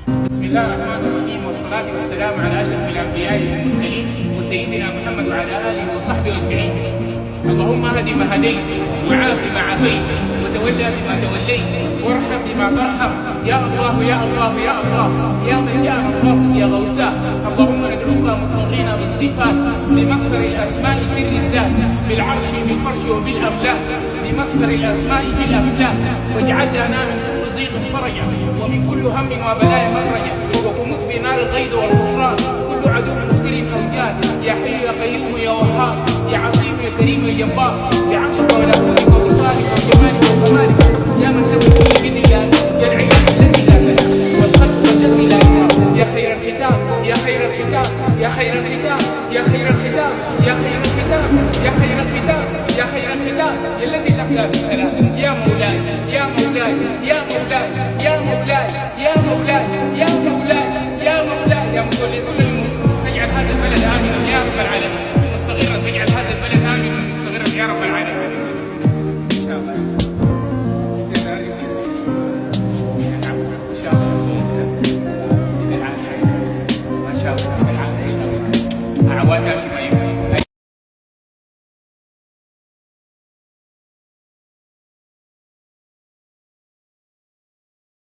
بسم الله الرحمن الرحيم، والصلاة والسلام على أشرف الأنبياء والمرسلين وسيدنا محمد وعلى آله وصحبه أجمعين. اللهم اهد ما هديت، وعاف ما عافيت، وتولى بما توليت، وارحم بما ترحم. يا الله يا الله يا الله، يا من جاء القاصد يا غوثاء. اللهم ندعوك مطمئنين بالصفات، بمصدر الأسماء سر الذات، بالعرش بالفرش وبالأملاك، بمصدر الأسماء بالأفلاك. واجعل لنا من كل ضيق فرجا، ومن كل هم وبلاء مخرجا، وكمت بنار الغيظ والخسران كل عدو مفتر او جاد. يا حي يا قيوم يا وهاب، يا عظيم يا كريم يا جبار، بعرشك وملكوتك ووصالك وجمالك وكمالك. يا من له كل بديان، يا العلم الذي لا تنام، والخلق الذي لا يرام. يا خير الختام يا خير الختام يا خير الختام يا خير الختام يا خير الختام يا خير الختام يا خير الختام، يا الذي تبدا بالسلام. يا مولاي يا مولاي يا مولاي